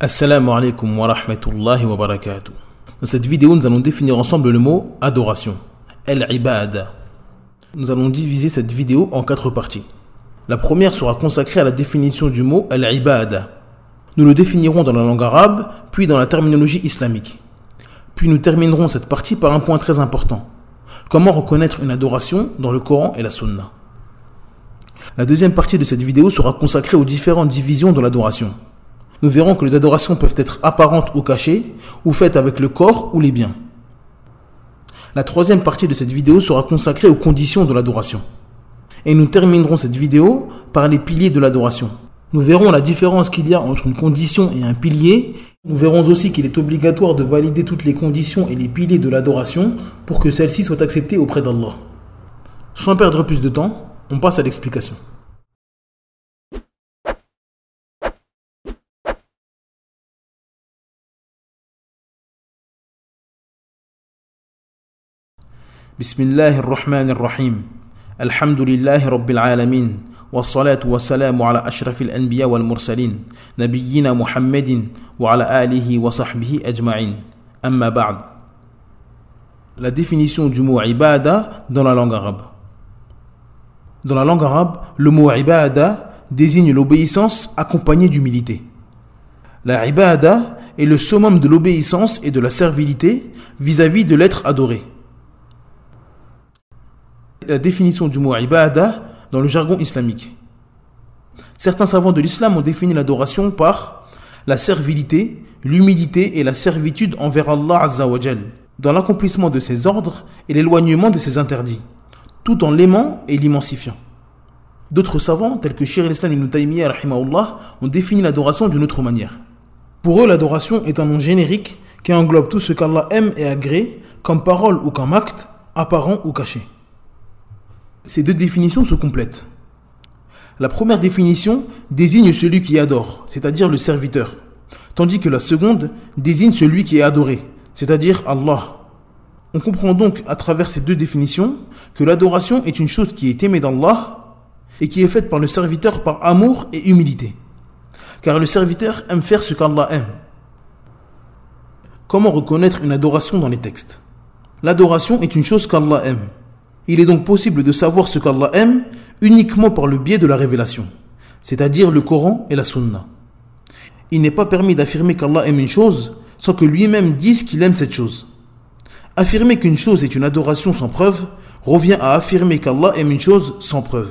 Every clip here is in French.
Assalamu alaikum wa rahmatullahi wa barakatuh. Dans cette vidéo, nous allons définir ensemble le mot adoration, al-ibada. Nous allons diviser cette vidéo en 4 parties. La première sera consacrée à la définition du mot al-ibada. Nous le définirons dans la langue arabe, puis dans la terminologie islamique. Puis nous terminerons cette partie par un point très important. Comment reconnaître une adoration dans le Coran et la Sunna. La deuxième partie de cette vidéo sera consacrée aux différentes divisions de l'adoration. Nous verrons que les adorations peuvent être apparentes ou cachées, ou faites avec le corps ou les biens. La troisième partie de cette vidéo sera consacrée aux conditions de l'adoration. Et nous terminerons cette vidéo par les piliers de l'adoration. Nous verrons la différence qu'il y a entre une condition et un pilier. Nous verrons aussi qu'il est obligatoire de valider toutes les conditions et les piliers de l'adoration pour que celle-ci soit acceptée auprès d'Allah. Sans perdre plus de temps, on passe à l'explication. Bismillahir Rahmanir Rahim. Alhamdulillahi Rabbil Alamin. Wassalatu wassalamu ala ashrafil anbiya wal mursalin. Nabiyyina Muhammadin wa ala alihi wa sahbihi ajma'in. Amma ba'd. La définition du mot ibada dans la langue arabe. Dans la langue arabe, le mot ibada désigne l'obéissance accompagnée d'humilité. La ibada est le summum de l'obéissance et de la servilité vis-à-vis de l'être adoré. La définition du mot ibada dans le jargon islamique. Certains savants de l'islam ont défini l'adoration par la servilité, l'humilité et la servitude envers Allah Azza wa Jal, dans l'accomplissement de ses ordres et l'éloignement de ses interdits, tout en l'aimant et l'immensifiant. D'autres savants, tels que Cheikh al-Islam ibn Taymiyyah rahimahullah, ont défini l'adoration d'une autre manière. Pour eux, l'adoration est un nom générique qui englobe tout ce qu'Allah aime et agrée, comme parole ou comme acte, apparent ou caché. Ces deux définitions se complètent. La première définition désigne celui qui adore, c'est-à-dire le serviteur, tandis que la seconde désigne celui qui est adoré, c'est-à-dire Allah. On comprend donc à travers ces deux définitions que l'adoration est une chose qui est aimée d'Allah et qui est faite par le serviteur par amour et humilité. Car le serviteur aime faire ce qu'Allah aime. Comment reconnaître une adoration dans les textes? L'adoration est une chose qu'Allah aime. Il est donc possible de savoir ce qu'Allah aime uniquement par le biais de la révélation, c'est-à-dire le Coran et la Sunna. Il n'est pas permis d'affirmer qu'Allah aime une chose sans que lui-même dise qu'il aime cette chose. Affirmer qu'une chose est une adoration sans preuve revient à affirmer qu'Allah aime une chose sans preuve.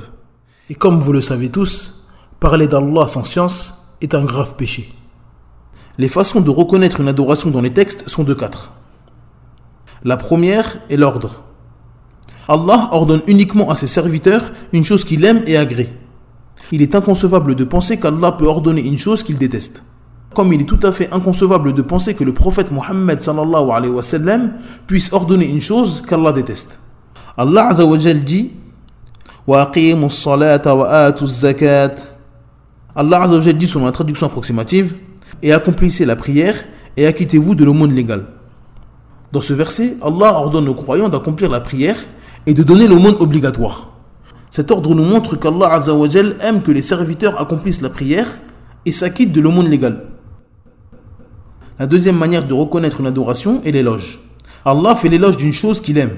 Et comme vous le savez tous, parler d'Allah sans science est un grave péché. Les façons de reconnaître une adoration dans les textes sont de 4. La première est l'ordre. Allah ordonne uniquement à ses serviteurs une chose qu'il aime et agrée. Il est inconcevable de penser qu'Allah peut ordonner une chose qu'il déteste. Comme il est tout à fait inconcevable de penser que le prophète Mohammed sallallahu alayhi wa sallam puisse ordonner une chose qu'Allah déteste. Allah Azza wa Jal dit wa aqimus salata wa atuz zakat. Allah Azza wa Jal dit selon la traduction approximative et accomplissez la prière et acquittez-vous de l'aumône légale. Dans ce verset, Allah ordonne aux croyants d'accomplir la prière et de donner l'aumône obligatoire. Cet ordre nous montre qu'Allah Azza wa Jal aime que les serviteurs accomplissent la prière et s'acquittent de l'aumône légale. La deuxième manière de reconnaître une adoration est l'éloge. Allah fait l'éloge d'une chose qu'il aime.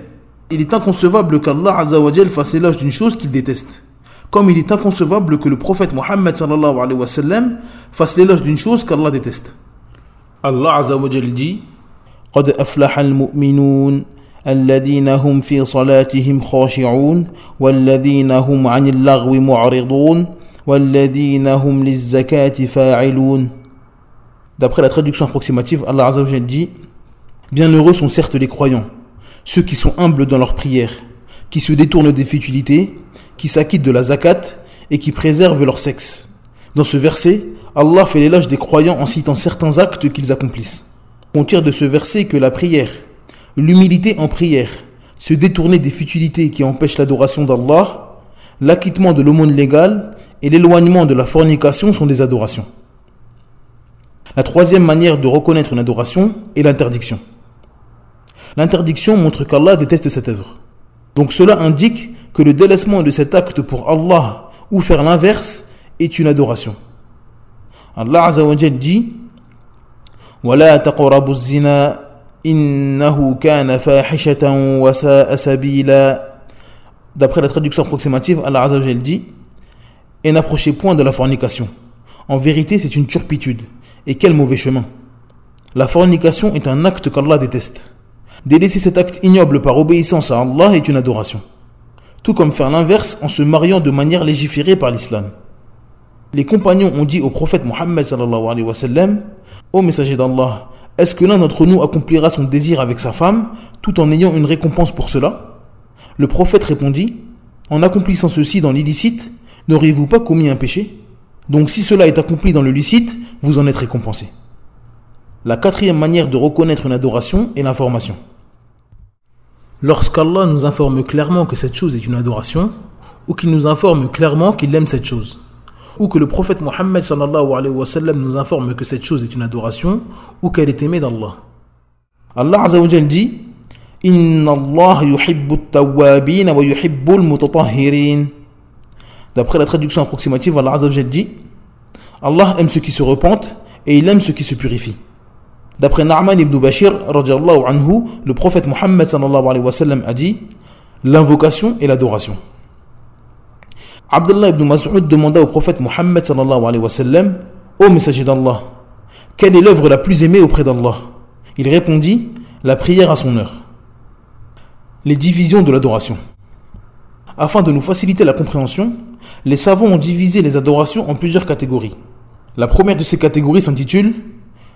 Il est inconcevable qu'Allah Azza wa Jal fasse l'éloge d'une chose qu'il déteste. Comme il est inconcevable que le prophète Mohammed sallallahu alayhi wa sallam fasse l'éloge d'une chose qu'Allah déteste. Allah Azza wa Jal dit قد أفلح المؤمنون الذين هم في صلاتهم خاشعون والذين هم عن اللغو معرضون والذين هم للزكاة فاعلون. D'après la traduction approximative, Allah Azza wa Jalla dit: bienheureux sont certes les croyants, ceux qui sont humbles dans leur prière, qui se détournent des futilités, qui s'acquittent de la zakat et qui préservent leur sexe. Dans ce verset, Allah fait l'éloge des croyants en citant certains actes qu'ils accomplissent. On tire de ce verset que la prière, l'humilité en prière, se détourner des futilités qui empêchent l'adoration d'Allah, l'acquittement de l'aumône légale et l'éloignement de la fornication sont des adorations. La troisième manière de reconnaître une adoration est l'interdiction. L'interdiction montre qu'Allah déteste cette œuvre. Donc cela indique que le délaissement de cet acte pour Allah ou faire l'inverse est une adoration. Allah Azza wa Jal dit ولا تقربوا الزنا إنه كان فاحشة وساء سبيلا. D'après la traduction approximative, Allah Azza wa Jal dit: et n'approchez point de la fornication. En vérité, c'est une turpitude. Et quel mauvais chemin. La fornication est un acte qu'Allah déteste. Délaisser cet acte ignoble par obéissance à Allah est une adoration. Tout comme faire l'inverse en se mariant de manière légiférée par l'islam. Les compagnons ont dit au prophète Mohammed sallallahu alayhi wa sallam: ô messager d'Allah, est-ce que l'un d'entre nous accomplira son désir avec sa femme tout en ayant une récompense pour cela? Le prophète répondit: en accomplissant ceci dans l'illicite, n'auriez-vous pas commis un péché? Donc si cela est accompli dans le licite, vous en êtes récompensé. La quatrième manière de reconnaître une adoration est l'information. Lorsqu'Allah nous informe clairement que cette chose est une adoration, ou qu'il nous informe clairement qu'il aime cette chose, ou que le prophète Mohammed sallallahu alayhi wa sallam nous informe que cette chose est une adoration, ou qu'elle est aimée d'Allah. Allah Azza wa Jal dit: Inna Allah yuhibbu at-tawwabin wa yuhibbu al-mutatahhirin. D'après la traduction approximative, Allah Azza wa Jal dit: Allah aime ceux qui se repentent et il aime ceux qui se purifient. D'après Na'man ibn Bashir, radiyallahu anhu, le prophète Mohammed sallallahu alayhi wa sallam a dit: l'invocation et l'adoration. Abdullah ibn Mas'ud demanda au prophète Mohammed sallallahu alayhi wa sallam: ô messager d'Allah, quelle est l'œuvre la plus aimée auprès d'Allah? Il répondit: la prière à son heure. Les divisions de l'adoration. Afin de nous faciliter la compréhension, les savants ont divisé les adorations en plusieurs catégories. La première de ces catégories s'intitule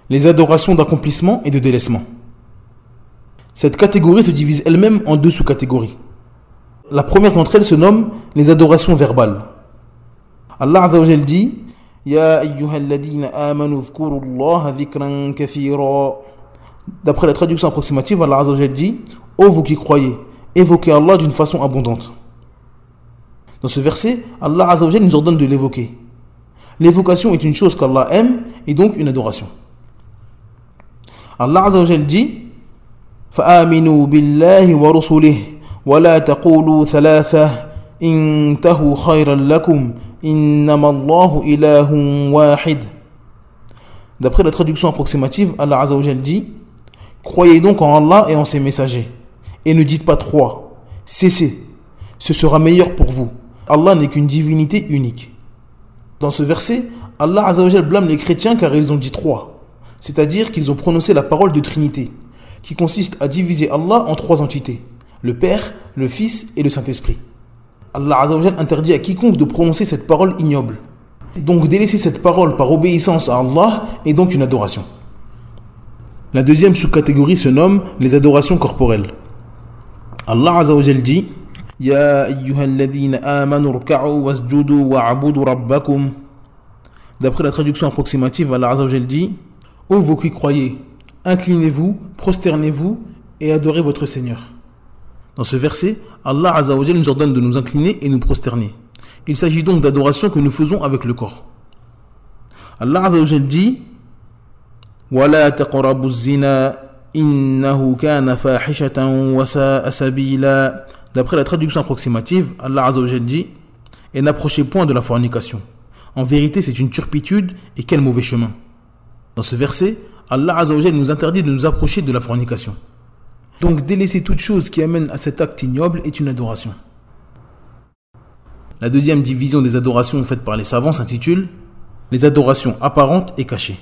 les adorations d'accomplissement et de délaissement. Cette catégorie se divise elle-même en deux sous-catégories. La première d'entre elles se nomme les adorations verbales. Allah Azza wa Jal dit: Ya ayyuhalladhina amanu dhkurullaha dhikran kathira. D'après la traduction approximative, Allah Azza wa Jal dit: ô vous qui croyez, évoquez Allah d'une façon abondante. Dans ce verset, Allah Azza wa Jal nous ordonne de l'évoquer. L'évocation est une chose qu'Allah aime et donc une adoration. Allah Azza wa Jal dit: فآمنوا بالله ورسله ولا تقولوا ثلاثة انتهوا خيرا لكم إنما الله إله واحد. D'après la traduction approximative, Allah Azza wa Jal dit: croyez donc en Allah et en ses messagers et ne dites pas trois, cessez, ce sera meilleur pour vous. Allah n'est qu'une divinité unique. Dans ce verset, Allah Azza wa Jal blâme les chrétiens car ils ont dit trois, c'est-à-dire qu'ils ont prononcé la parole de Trinité, qui consiste à diviser Allah en trois entités, le Père, le Fils et le Saint-Esprit. Allah Azza wa Jal interdit à quiconque de prononcer cette parole ignoble. Donc délaisser cette parole par obéissance à Allah est donc une adoration. La deuxième sous-catégorie se nomme les adorations corporelles. Allah Azza wa Jal dit: Ya ayyuhalladhina amanu rka'u wasjudu wa'budu rabbakum. D'après la traduction approximative, Allah Azza wa Jal dit: ô vous qui croyez, inclinez-vous, prosternez-vous et adorez votre Seigneur. Dans ce verset, Allah Azza wa Jal nous ordonne de nous incliner et nous prosterner. Il s'agit donc d'adoration que nous faisons avec le corps. Allah Azza wa Jal dit: وَلَا تَقْرَبُوا الزِّنَا إِنَّهُ كَانَ فَاحِشَةً وَسَاءَ سَبِيلًا. D'après la traduction approximative, Allah Azza wa Jal dit: et n'approchez point de la fornication. En vérité, c'est une turpitude et quel mauvais chemin. Dans ce verset, Allah Azza wa Jal nous interdit de nous approcher de la fornication. Donc délaisser toute chose qui amène à cet acte ignoble est une adoration. La deuxième division des adorations faites par les savants s'intitule les adorations apparentes et cachées.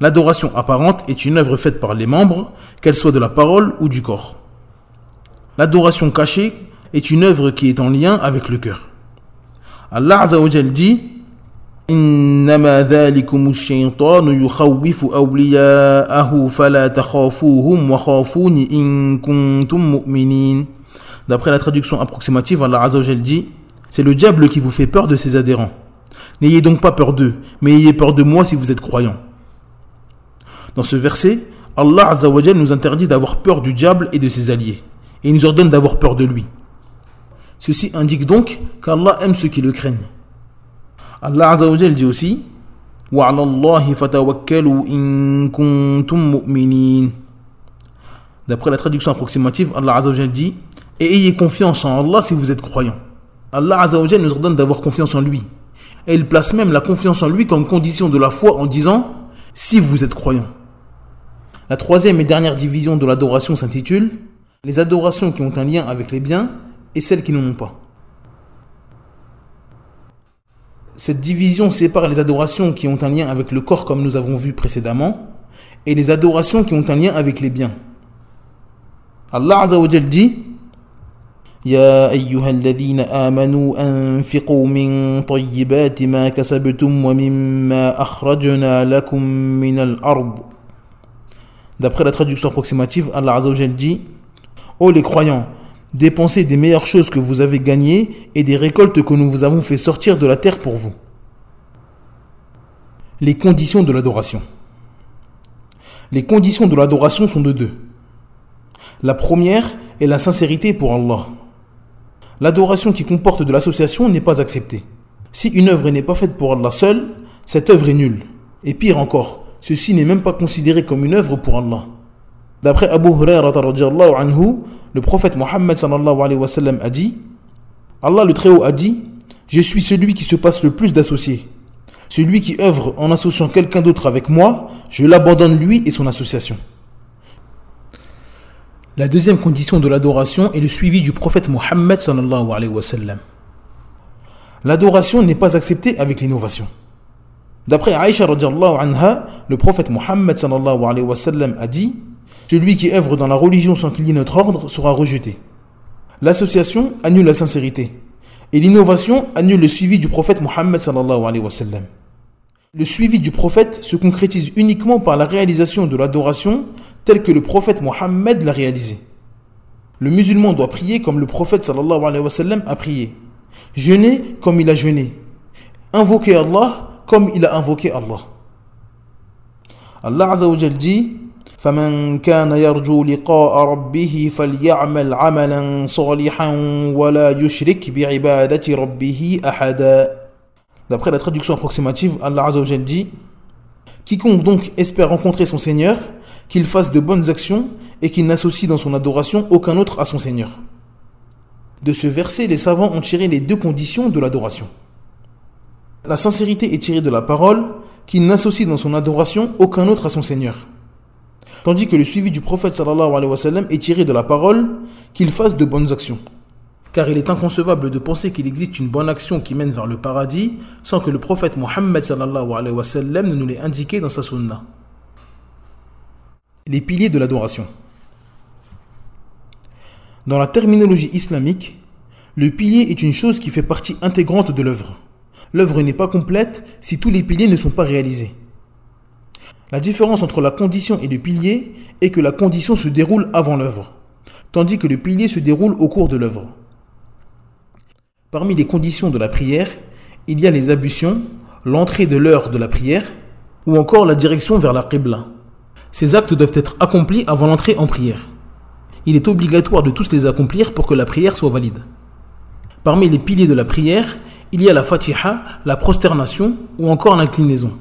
L'adoration apparente est une œuvre faite par les membres, qu'elle soit de la parole ou du corps. L'adoration cachée est une œuvre qui est en lien avec le cœur. Allah Azza wa Jal dit: إنما ذلكم الشيطان يخوف أولياءه فلا تخافوهم وخافون إن كنتم مؤمنين. D'après la traduction approximative, Allah Azza wa Jal dit: c'est le diable qui vous fait peur de ses adhérents. N'ayez donc pas peur d'eux, mais ayez peur de moi si vous êtes croyants. Dans ce verset, Allah Azza wa Jal nous interdit d'avoir peur du diable et de ses alliés, et il nous ordonne d'avoir peur de lui. Ceci indique donc qu'Allah aime ceux qui le craignent. Allah Azza wa Jal dit aussi: وَعَلَى اللَّهِ فَتَوَكَّلُوا إِن كُنتُم مُؤْمِنِينَ. D'après la traduction approximative, Allah Azza wa Jal dit: et ayez confiance en Allah si vous êtes croyants. Allah Azza wa Jal nous ordonne d'avoir confiance en lui. Et il place même la confiance en lui comme condition de la foi en disant: si vous êtes croyants. La troisième et dernière division de l'adoration s'intitule les adorations qui ont un lien avec les biens et celles qui n'en ont pas. Cette division sépare les adorations qui ont un lien avec le corps comme nous avons vu précédemment et les adorations qui ont un lien avec les biens. Allah Azza wa Jal dit Ya ayyuhalladhina amanu anfiqu min tayyibati ma kasabtum wa mimma akhrajna lakum min al-ard. D'après la traduction approximative, Allah Azza wa Jal dit Ô les croyants, dépensez des meilleures choses que vous avez gagnées et des récoltes que nous vous avons fait sortir de la terre pour vous. Les conditions de l'adoration. Les conditions de l'adoration sont de deux. La première est la sincérité pour Allah. L'adoration qui comporte de l'association n'est pas acceptée. Si une œuvre n'est pas faite pour Allah seul, cette œuvre est nulle. Et pire encore, ceci n'est même pas considéré comme une œuvre pour Allah. D'après Abu Hurairah radhiyallahu anhu, le prophète Mohammed sallallahu alayhi wa sallam a dit Allah le Très-Haut a dit Je suis celui qui se passe le plus d'associés. Celui qui œuvre en associant quelqu'un d'autre avec moi, je l'abandonne lui et son association. La deuxième condition de l'adoration est le suivi du prophète Mohammed sallallahu alayhi wa sallam. L'adoration n'est pas acceptée avec l'innovation. D'après Aïcha radhiyallahu anha, le prophète Mohammed sallallahu alayhi wa sallam a dit Celui qui œuvre dans la religion sans qu'il y ait notre ordre sera rejeté. L'association annule la sincérité et l'innovation annule le suivi du prophète Mohammed sallallahu alayhi wa sallam. Le suivi du prophète se concrétise uniquement par la réalisation de l'adoration telle que le prophète Mohammed l'a réalisée. Le musulman doit prier comme le prophète sallallahu alayhi wa sallam a prié, jeûner comme il a jeûné, invoquer Allah comme il a invoqué Allah. Allah Azza wa Jal dit فَمَنْ كَانَ يَرْجُو لِقَاءَ رَبِّهِ فَلْيَعْمَلْ عَمَلًا صَالِحًا وَلَا يُشْرِكْ بِعِبَادَةِ رَبِّهِ أَحَدًا. D'après la traduction approximative, Allah Azza wa Jal dit Quiconque donc espère rencontrer son Seigneur, qu'il fasse de bonnes actions et qu'il n'associe dans son adoration aucun autre à son Seigneur. De ce verset, les savants ont tiré les deux conditions de l'adoration. La sincérité est tirée de la parole, qu'il n'associe dans son adoration aucun autre à son Seigneur. Tandis que le suivi du prophète sallallahu alayhi wa sallam est tiré de la parole, qu'il fasse de bonnes actions. Car il est inconcevable de penser qu'il existe une bonne action qui mène vers le paradis sans que le prophète Mohammed sallallahu alayhi wa sallam ne nous l'ait indiqué dans sa sunna. Les piliers de l'adoration. Dans la terminologie islamique, le pilier est une chose qui fait partie intégrante de l'œuvre. L'œuvre n'est pas complète si tous les piliers ne sont pas réalisés. La différence entre la condition et le pilier est que la condition se déroule avant l'œuvre, tandis que le pilier se déroule au cours de l'œuvre. Parmi les conditions de la prière, il y a les ablutions, l'entrée de l'heure de la prière, ou encore la direction vers la Qibla. Ces actes doivent être accomplis avant l'entrée en prière. Il est obligatoire de tous les accomplir pour que la prière soit valide. Parmi les piliers de la prière, il y a la Fatiha, la prosternation ou encore l'inclinaison.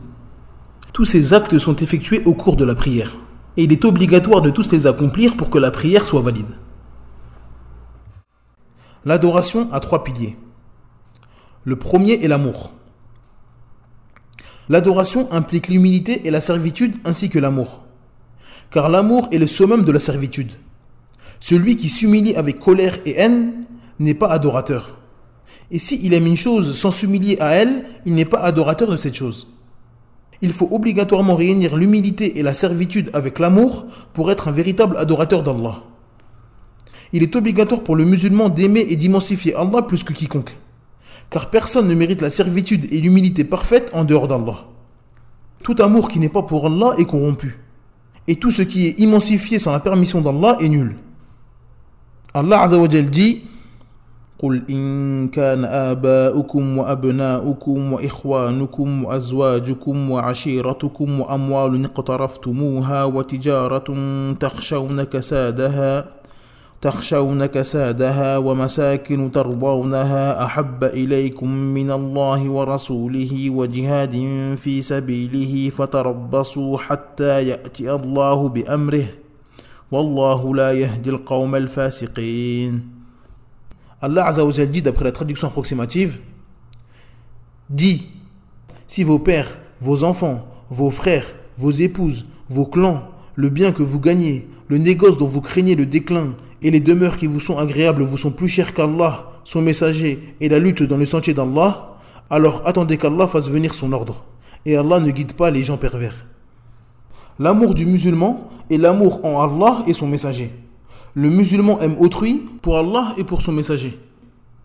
Tous ces actes sont effectués au cours de la prière. Et il est obligatoire de tous les accomplir pour que la prière soit valide. L'adoration a trois piliers. Le premier est l'amour. L'adoration implique l'humilité et la servitude ainsi que l'amour. Car l'amour est le summum de la servitude. Celui qui s'humilie avec colère et haine n'est pas adorateur. Et s'il aime une chose sans s'humilier à elle, il n'est pas adorateur de cette chose. Il faut obligatoirement réunir l'humilité et la servitude avec l'amour pour être un véritable adorateur d'Allah. Il est obligatoire pour le musulman d'aimer et d'immensifier Allah plus que quiconque. Car personne ne mérite la servitude et l'humilité parfaite en dehors d'Allah. Tout amour qui n'est pas pour Allah est corrompu. Et tout ce qui est immensifié sans la permission d'Allah est nul. Allah Azza wa Jal dit قل إن كان آباؤكم وأبناؤكم وإخوانكم وأزواجكم وعشيرتكم وأموال اقترفتموها وتجارة تخشون كسادها ومساكن ترضونها أحب إليكم من الله ورسوله وجهاد في سبيله فتربصوا حتى يأتي الله بأمره والله لا يهدي القوم الفاسقين. Allah Azza wa Jal dit d'après la traduction approximative, dit, si vos pères, vos enfants, vos frères, vos épouses, vos clans, le bien que vous gagnez, le négoce dont vous craignez le déclin, et les demeures qui vous sont agréables vous sont plus chères qu'Allah, son messager, et la lutte dans le sentier d'Allah, alors attendez qu'Allah fasse venir son ordre. Et Allah ne guide pas les gens pervers. L'amour du musulman est l'amour en Allah et son messager. Le musulman aime autrui pour Allah et pour son messager.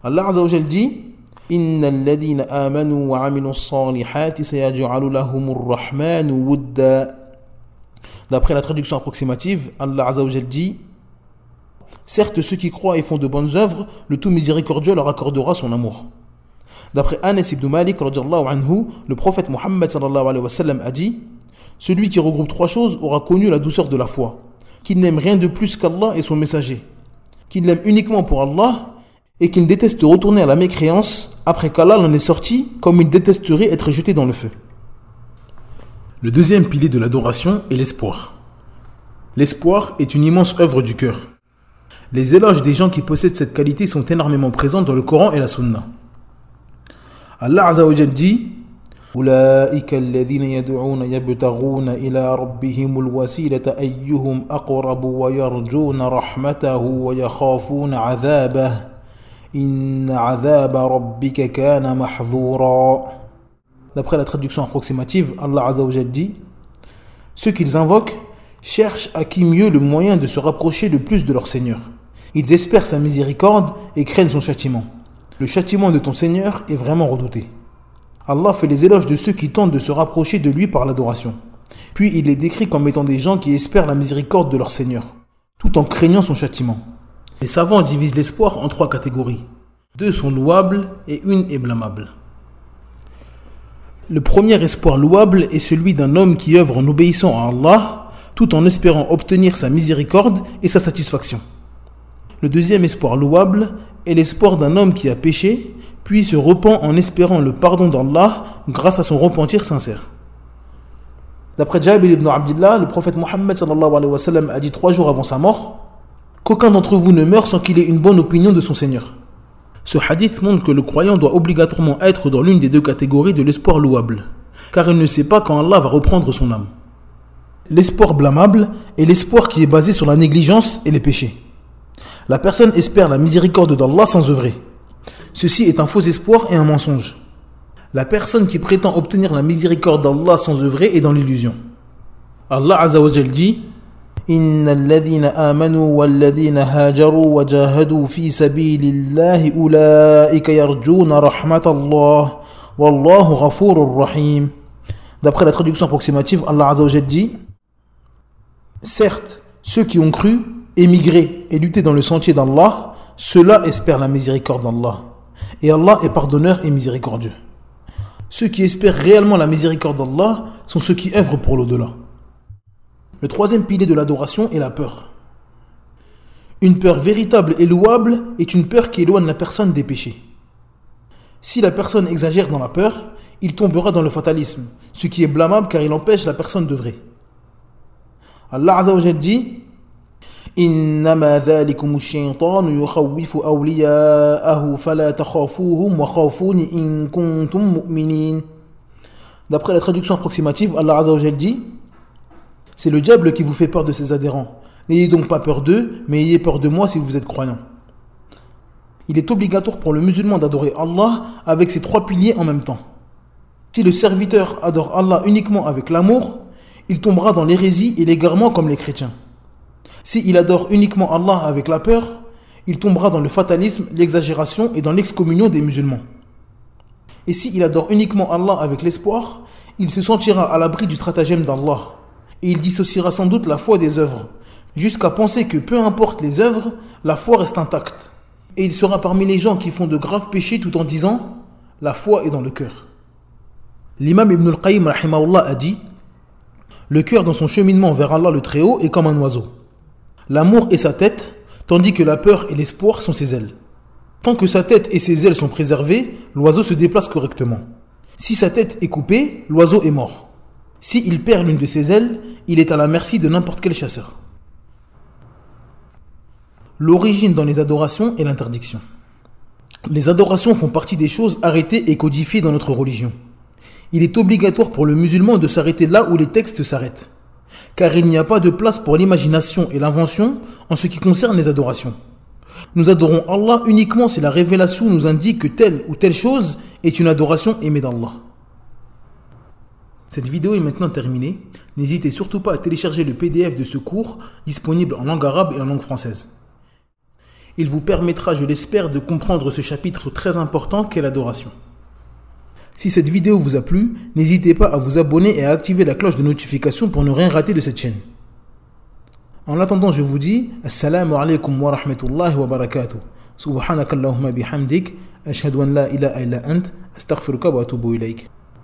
Allah Azza wa Jal dit Innal ladina amanu wa amilus salihati sayaj'alu lahumur rahmanu wudda. D'après la traduction approximative, Allah Azza wa Jal dit certes, ceux qui croient et font de bonnes œuvres, le tout miséricordieux leur accordera son amour. D'après Anas ibn Malik, le prophète Muhammad sallallahu alayhi wa sallam a dit celui qui regroupe trois choses aura connu la douceur de la foi, qu'il n'aime rien de plus qu'Allah et son messager, qu'il l'aime uniquement pour Allah et qu'il déteste retourner à la mécréance après qu'Allah l'en est sorti comme il détesterait être jeté dans le feu. Le deuxième pilier de l'adoration est l'espoir. L'espoir est une immense œuvre du cœur. Les éloges des gens qui possèdent cette qualité sont énormément présents dans le Coran et la Sunna. Allah Azza wa Jal dit أولئك الذين يدعون يبتغون إلى ربهم الوسيلة أيهم أقرب ويرجون رحمته ويخافون عذابه إن عذاب ربك كان محذورا. D'après la traduction approximative, Allah Azza wa Jal dit ceux qu'ils invoquent cherchent à qui mieux le moyen de se rapprocher le plus de leur Seigneur. Ils espèrent sa miséricorde et craignent son châtiment. Le châtiment de ton Seigneur est vraiment redouté. Allah fait les éloges de ceux qui tentent de se rapprocher de lui par l'adoration. Puis il les décrit comme étant des gens qui espèrent la miséricorde de leur Seigneur, tout en craignant son châtiment. Les savants divisent l'espoir en trois catégories. 2 sont louables et 1 est blâmable. Le premier espoir louable est celui d'un homme qui œuvre en obéissant à Allah, tout en espérant obtenir sa miséricorde et sa satisfaction. Le deuxième espoir louable est l'espoir d'un homme qui a péché, puis se repent en espérant le pardon d'Allah grâce à son repentir sincère. D'après Jabir ibn Abdillah, le prophète Muhammad sallallahu alayhi wa sallam a dit 3 jours avant sa mort qu'aucun d'entre vous ne meurt sans qu'il ait une bonne opinion de son Seigneur. Ce hadith montre que le croyant doit obligatoirement être dans l'une des 2 catégories de l'espoir louable, car il ne sait pas quand Allah va reprendre son âme. L'espoir blâmable est l'espoir qui est basé sur la négligence et les péchés. La personne espère la miséricorde d'Allah sans œuvrer. Ceci est un faux espoir et un mensonge. La personne qui prétend obtenir la miséricorde d'Allah sans œuvrer est dans l'illusion. Allah Azza wa Jal dit Innal ladhina amanu wal ladhina hajaru wa jahadu fi sabilillahi ulaika yarjuna rahmatallah wallahu ghafurur rahim. D'après la traduction approximative, Allah Azza wa Jal dit certes, ceux qui ont cru, émigré et lutté dans le sentier d'Allah, ceux-là espèrent la miséricorde d'Allah. Et Allah est pardonneur et miséricordieux. Ceux qui espèrent réellement la miséricorde d'Allah sont ceux qui œuvrent pour l'au-delà. Le troisième pilier de l'adoration est la peur. Une peur véritable et louable est une peur qui éloigne la personne des péchés. Si la personne exagère dans la peur, il tombera dans le fatalisme, ce qui est blâmable car il empêche la personne d'œuvrer. Allah Azza wa Jal dit إنما ذلكم الشيطان يخوف أولياءه فلا تخافوهم وخافوني إن كنتم مؤمنين. D'après la traduction approximative, Allah Azza wa Jal dit c'est le diable qui vous fait peur de ses adhérents. N'ayez donc pas peur d'eux, mais ayez peur de moi si vous êtes croyants. Il est obligatoire pour le musulman d'adorer Allah avec ces 3 piliers en même temps. Si le serviteur adore Allah uniquement avec l'amour, il tombera dans l'hérésie et l'égarement comme les chrétiens. S'il adore uniquement Allah avec la peur, il tombera dans le fatalisme, l'exagération et dans l'excommunion des musulmans. Et s'il adore uniquement Allah avec l'espoir, il se sentira à l'abri du stratagème d'Allah. Et il dissociera sans doute la foi des œuvres, jusqu'à penser que peu importe les œuvres, la foi reste intacte. Et il sera parmi les gens qui font de graves péchés tout en disant « la foi est dans le cœur ». L'imam Ibn al-Qayyim rahimahullah a dit « Le cœur dans son cheminement vers Allah le Très-Haut est comme un oiseau. L'amour est sa tête, tandis que la peur et l'espoir sont ses ailes. Tant que sa tête et ses ailes sont préservées, l'oiseau se déplace correctement. Si sa tête est coupée, l'oiseau est mort. S'il perd l'une de ses ailes, il est à la merci de n'importe quel chasseur. » L'origine dans les adorations est l'interdiction. Les adorations font partie des choses arrêtées et codifiées dans notre religion. Il est obligatoire pour le musulman de s'arrêter là où les textes s'arrêtent, car il n'y a pas de place pour l'imagination et l'invention en ce qui concerne les adorations. Nous adorons Allah uniquement si la révélation nous indique que telle ou telle chose est une adoration aimée d'Allah. Cette vidéo est maintenant terminée. N'hésitez surtout pas à télécharger le PDF de ce cours disponible en langue arabe et en langue française. Il vous permettra, je l'espère, de comprendre ce chapitre très important qu'est l'adoration. Si cette vidéo vous a plu, n'hésitez pas à vous abonner et à activer la cloche de notification pour ne rien rater de cette chaîne. En attendant, je vous dis Assalamu alaikum wa rahmatullahi wa barakatuh. Subhanakallahumma bihamdik. Ashhadu an la ilaha illa ant. Astaghfiruka wa atubu ilayk.